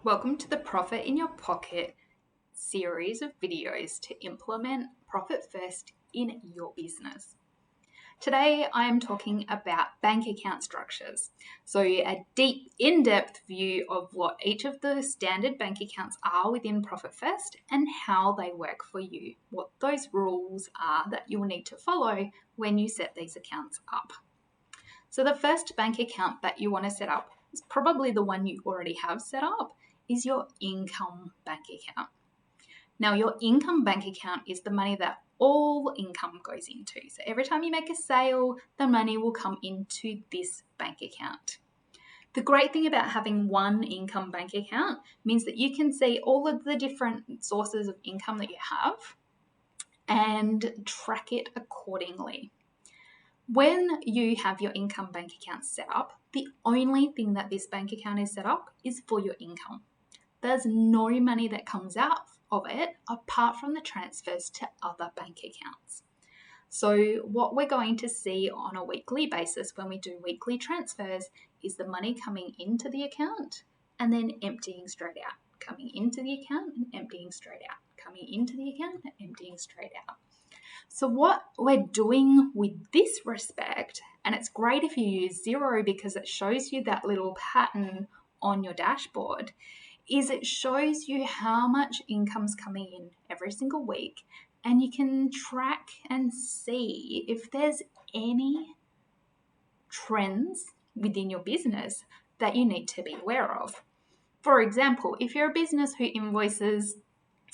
Welcome to the Profit in Your Pocket series of videos to implement profit first in your business. Today I am talking about bank account structures. So a deep, in-depth view of what each of the standard bank accounts are within Profit First and how they work for you, what those rules are that you will need to follow when you set these accounts up. So the first bank account that you want to set up is probably the one you already have set up, is your income bank account. Now, your income bank account is the money that all income goes into. So every time you make a sale, the money will come into this bank account. The great thing about having one income bank account means that you can see all of the different sources of income that you have and track it accordingly. When you have your income bank account set up, the only thing that this bank account is set up is for your income. There's no money that comes out of it apart from the transfers to other bank accounts. So what we're going to see on a weekly basis when we do weekly transfers is the money coming into the account and then emptying straight out, coming into the account and emptying straight out, coming into the account and emptying straight out. So what we're doing with this respect, and it's great if you use Xero because it shows you that little pattern on your dashboard, is it shows you how much income's coming in every single week, and you can track and see if there's any trends within your business that you need to be aware of. For example, if you're a business who invoices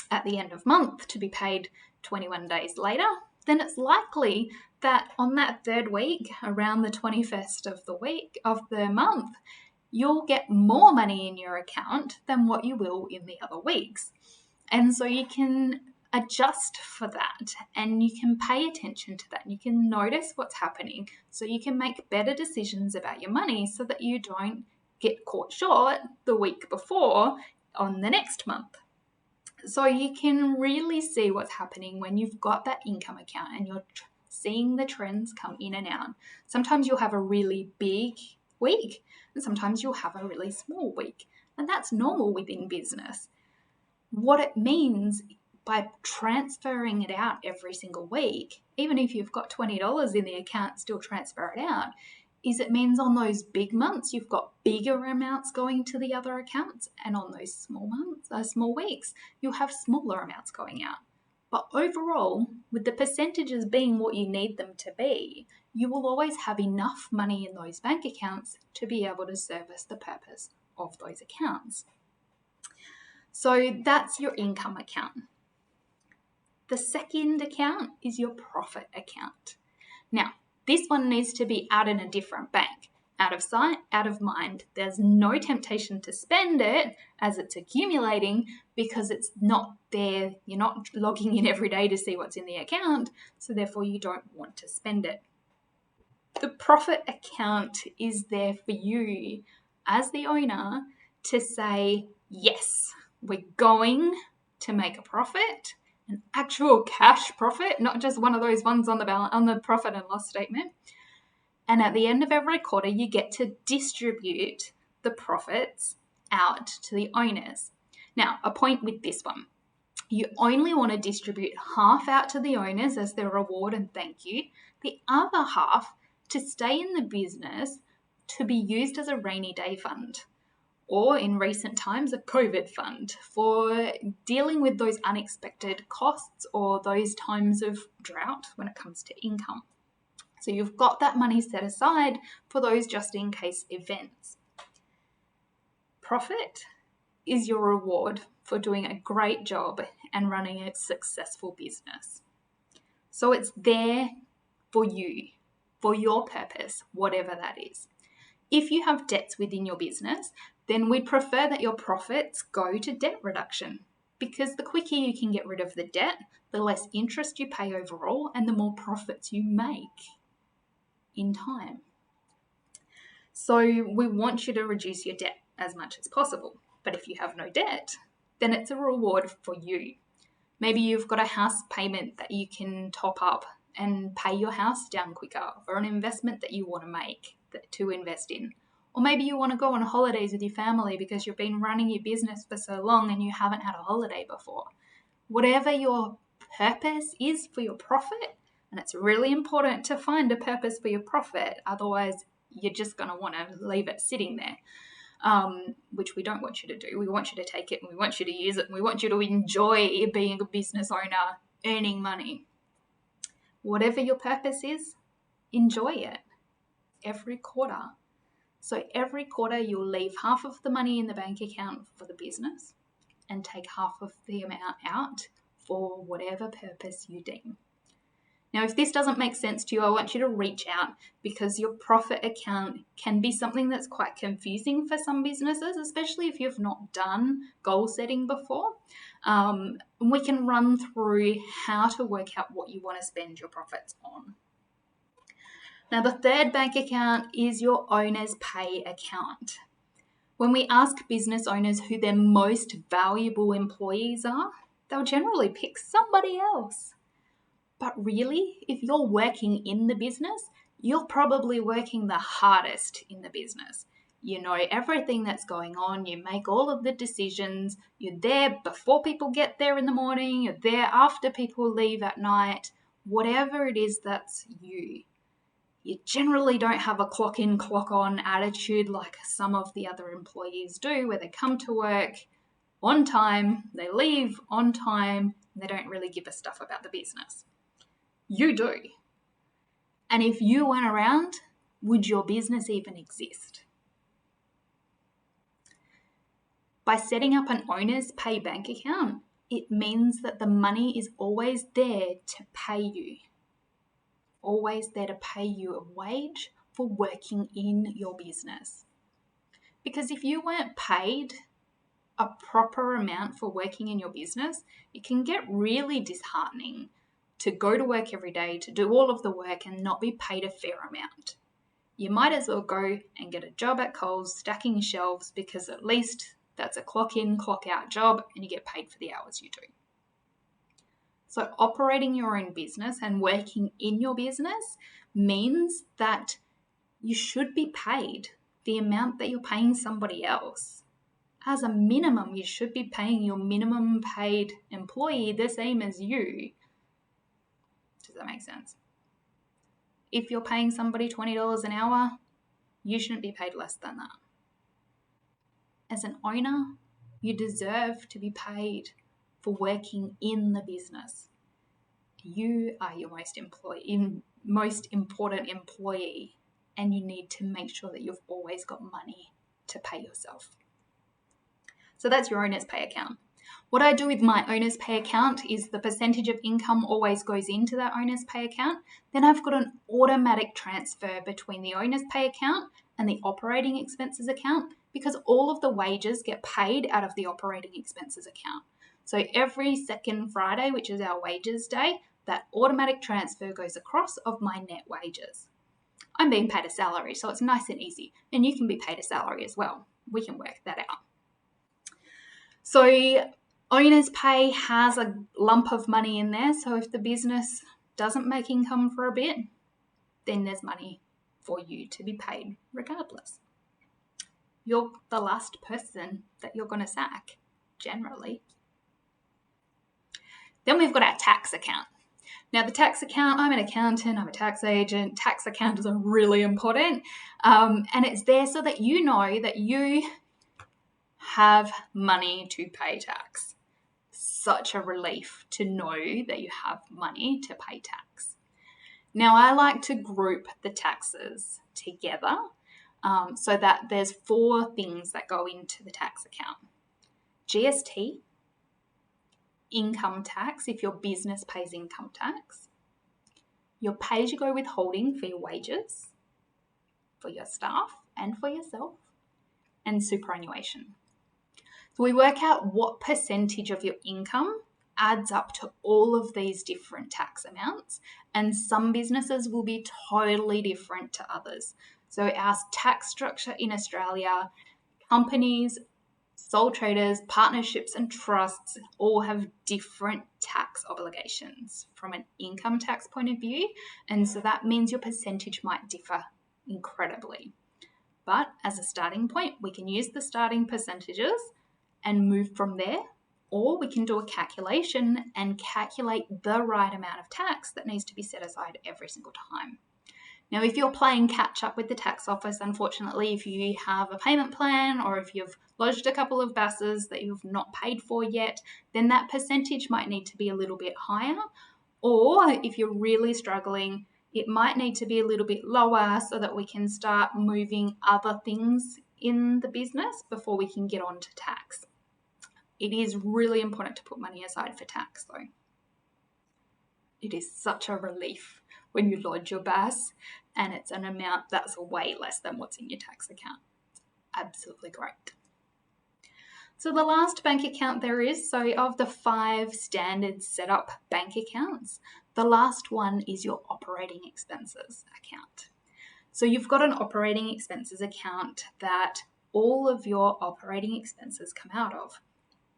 at the end of month to be paid 21 days later, then it's likely that on that third week, around the 21st of the month, you'll get more money in your account than what you will in the other weeks. And so you can adjust for that and you can pay attention to that. You can notice what's happening so you can make better decisions about your money so that you don't get caught short the week before on the next month. So you can really see what's happening when you've got that income account and you're seeing the trends come in and out. Sometimes you'll have a really big week and sometimes you'll have a really small week, and that's normal within business. What it means by transferring it out every single week, even if you've got $20 in the account, still transfer it out, is it means on those big months you've got bigger amounts going to the other accounts, and on those small weeks you'll have smaller amounts going out. But overall, with the percentages being what you need them to be, you will always have enough money in those bank accounts to be able to service the purpose of those accounts. So that's your income account. The second account is your profit account. Now, this one needs to be out in a different bank. Out of sight, out of mind. There's no temptation to spend it as it's accumulating because it's not there. You're not logging in every day to see what's in the account, so therefore you don't want to spend it. The profit account is there for you as the owner to say, yes, we're going to make a profit, an actual cash profit, not just one of those ones on the profit and loss statement. And at the end of every quarter, you get to distribute the profits out to the owners. Now, a point with this one. You only want to distribute half out to the owners as their reward and thank you. The other half to stay in the business to be used as a rainy day fund, or in recent times, a COVID fund for dealing with those unexpected costs or those times of drought when it comes to income. So you've got that money set aside for those just in case events. Profit is your reward for doing a great job and running a successful business. So it's there for you, for your purpose, whatever that is. If you have debts within your business, then we'd prefer that your profits go to debt reduction, because the quicker you can get rid of the debt, the less interest you pay overall and the more profits you make in time. So we want you to reduce your debt as much as possible. But if you have no debt, then it's a reward for you. Maybe you've got a house payment that you can top up and pay your house down quicker, or an investment that you want to make to invest in. Or maybe you want to go on holidays with your family because you've been running your business for so long and you haven't had a holiday before. Whatever your purpose is for your profit, and it's really important to find a purpose for your profit, otherwise you're just going to want to leave it sitting there, which we don't want you to do. We want you to take it and we want you to use it and we want you to enjoy being a business owner, earning money. Whatever your purpose is, enjoy it every quarter. So every quarter you'll leave half of the money in the bank account for the business and take half of the amount out for whatever purpose you deem. Now, if this doesn't make sense to you, I want you to reach out, because your profit account can be something that's quite confusing for some businesses, especially if you've not done goal setting before. We can run through how to work out what you want to spend your profits on. Now, the third bank account is your owner's pay account. When we ask business owners who their most valuable employees are, they'll generally pick somebody else. But really, if you're working in the business, you're probably working the hardest in the business. You know everything that's going on. You make all of the decisions. You're there before people get there in the morning. You're there after people leave at night. Whatever it is, that's you. You generally don't have a clock in, clock on attitude like some of the other employees do, where they come to work on time, they leave on time, and they don't really give a stuff about the business. You do. And if you weren't around, would your business even exist? By setting up an owner's pay bank account, it means that the money is always there to pay you. Always there to pay you a wage for working in your business. Because if you weren't paid a proper amount for working in your business, it can get really disheartening to go to work every day, to do all of the work and not be paid a fair amount. You might as well go and get a job at Coles stacking shelves, because at least that's a clock in, clock out job and you get paid for the hours you do. So operating your own business and working in your business means that you should be paid the amount that you're paying somebody else. As a minimum, you should be paying your minimum paid employee the same as you. Does that make sense? If you're paying somebody $20 an hour, you shouldn't be paid less than that. As an owner, you deserve to be paid for working in the business. You are your most important employee, and you need to make sure that you've always got money to pay yourself. So that's your owner's pay account. What I do with my owner's pay account is the percentage of income always goes into that owner's pay account. Then I've got an automatic transfer between the owner's pay account and the operating expenses account, because all of the wages get paid out of the operating expenses account. So every second Friday, which is our wages day, that automatic transfer goes across of my net wages. I'm being paid a salary, so it's nice and easy. And you can be paid a salary as well. We can work that out. So owner's pay has a lump of money in there. So if the business doesn't make income for a bit, then there's money for you to be paid regardless. You're the last person that you're going to sack, generally. Then we've got our tax account. Now, the tax account, I'm an accountant, I'm a tax agent. Tax accounts are really important. And it's there so that you know that you have money to pay tax. Such a relief to know that you have money to pay tax. Now, I like to group the taxes together so that there's 4 things that go into the tax account. GST, income tax, if your business pays income tax, your pay-as-you-go withholding for your wages, for your staff and for yourself, and superannuation. So we work out what percentage of your income adds up to all of these different tax amounts, and some businesses will be totally different to others. So our tax structure in Australia, companies, sole traders, partnerships and trusts all have different tax obligations from an income tax point of view, and so that means your percentage might differ incredibly. But as a starting point, we can use the starting percentages and move from there, or we can do a calculation and calculate the right amount of tax that needs to be set aside every single time. Now, if you're playing catch up with the tax office, unfortunately, if you have a payment plan or if you've lodged a couple of BASs that you've not paid for yet, then that percentage might need to be a little bit higher. Or if you're really struggling, it might need to be a little bit lower so that we can start moving other things in the business before we can get on to tax. It is really important to put money aside for tax, though. It is such a relief when you lodge your BAS and it's an amount that's way less than what's in your tax account. Absolutely great. So the last bank account there is, so of the 5 standard setup bank accounts, the last one is your operating expenses account. So you've got an operating expenses account that all of your operating expenses come out of.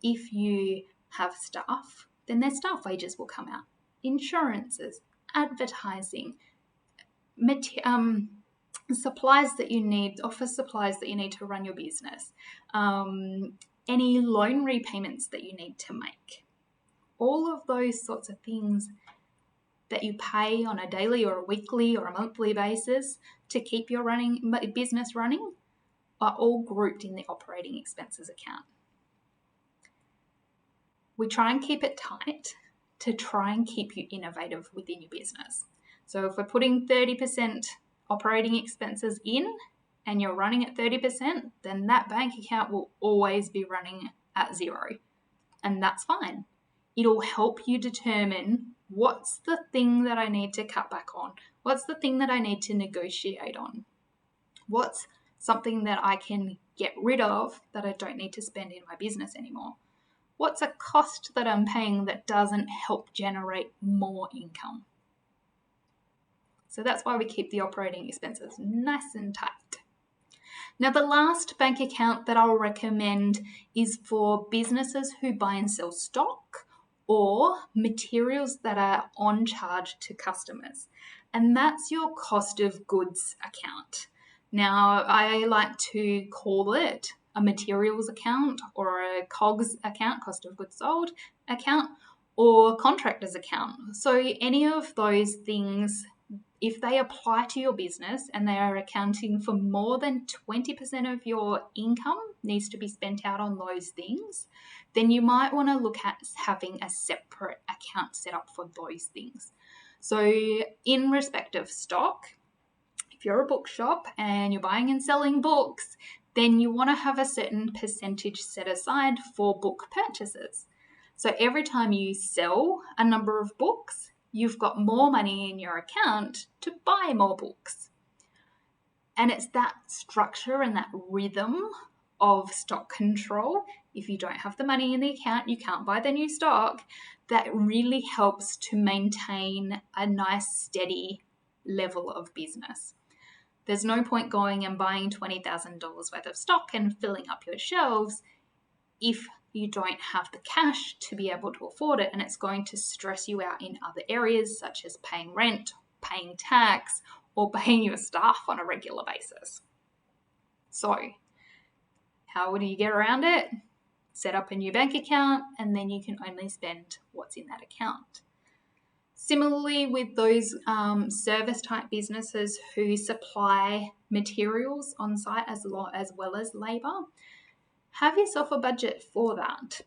If you have staff, then their staff wages will come out. Insurances, advertising, supplies that you need, office supplies that you need to run your business, any loan repayments that you need to make. All of those sorts of things that you pay on a daily or a weekly or a monthly basis to keep your business running are all grouped in the operating expenses account. We try and keep it tight to try and keep you innovative within your business. So if we're putting 30% operating expenses in and you're running at 30%, then that bank account will always be running at 0. And that's fine. It'll help you determine what's the thing that I need to cut back on? What's the thing that I need to negotiate on? What's something that I can get rid of that I don't need to spend in my business anymore? What's a cost that I'm paying that doesn't help generate more income? So that's why we keep the operating expenses nice and tight. Now, the last bank account that I'll recommend is for businesses who buy and sell stock or materials that are on charge to customers. And that's your cost of goods account. Now, I like to call it a materials account or a COGS account, cost of goods sold account, or contractors account. So any of those things, if they apply to your business and they are accounting for more than 20% of your income needs to be spent out on those things, then you might want to look at having a separate account set up for those things. So in respect of stock, if you're a bookshop and you're buying and selling books, then you want to have a certain percentage set aside for book purchases. So every time you sell a number of books, you've got more money in your account to buy more books. And it's that structure and that rhythm of stock control. If you don't have the money in the account, you can't buy the new stock. That really helps to maintain a nice, steady level of business. There's no point going and buying $20,000 worth of stock and filling up your shelves if you don't have the cash to be able to afford it, and it's going to stress you out in other areas such as paying rent, paying tax, or paying your staff on a regular basis. So, how do you get around it? Set up a new bank account, and then you can only spend what's in that account. Similarly, with those service type businesses who supply materials on site as well as labour, have yourself a budget for that.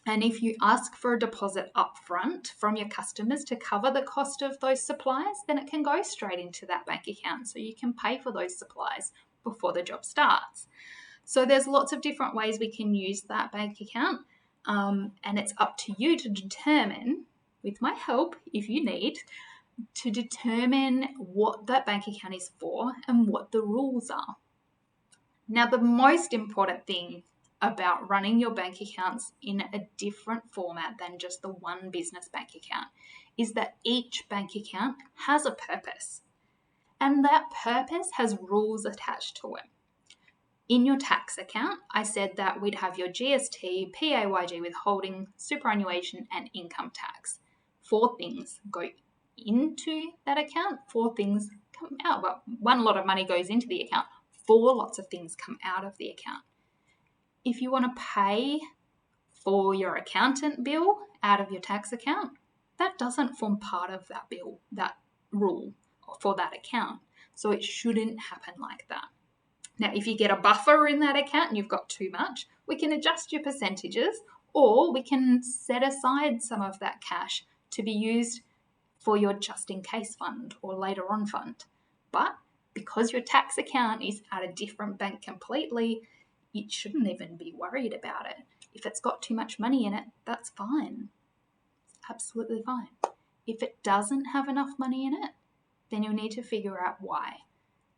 And if you ask for a deposit upfront from your customers to cover the cost of those supplies, then it can go straight into that bank account so you can pay for those supplies before the job starts. So there's lots of different ways we can use that bank account, and it's up to you to determine, with my help if you need, to determine what that bank account is for and what the rules are. Now, the most important thing about running your bank accounts in a different format than just the one business bank account is that each bank account has a purpose, and that purpose has rules attached to it. In your tax account, I said that we'd have your GST, PAYG withholding, superannuation, and income tax. 4 things go into that account, 4 things come out. Well, one lot of money goes into the account, before lots of things come out of the account. If you want to pay for your accountant bill out of your tax account, that doesn't form part of that bill, that rule for that account. So it shouldn't happen like that. Now, if you get a buffer in that account and you've got too much, we can adjust your percentages, or we can set aside some of that cash to be used for your just in case fund or later on fund. But because your tax account is at a different bank completely, you shouldn't even be worried about it. If it's got too much money in it, that's fine. It's absolutely fine. If it doesn't have enough money in it, then you'll need to figure out why.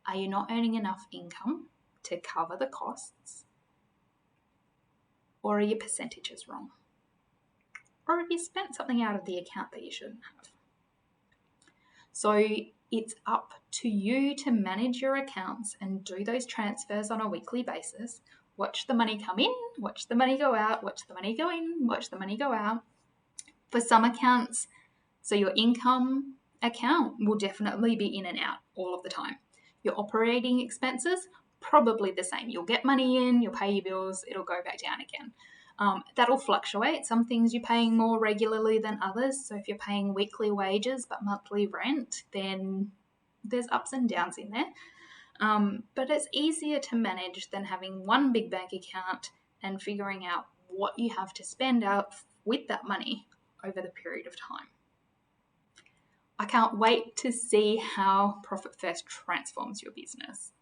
Are you not earning enough income to cover the costs? Or are your percentages wrong? Or have you spent something out of the account that you shouldn't have? So it's up to you to manage your accounts and do those transfers on a weekly basis. Watch the money come in, watch the money go out, watch the money go in, watch the money go out. For some accounts, so your income account will definitely be in and out all of the time. Your operating expenses, probably the same. You'll get money in, you'll pay your bills, it'll go back down again. That'll fluctuate. Some things you're paying more regularly than others. So if you're paying weekly wages but monthly rent, then there's ups and downs in there. But it's easier to manage than having one big bank account and figuring out what you have to spend out with that money over the period of time. I can't wait to see how Profit First transforms your business.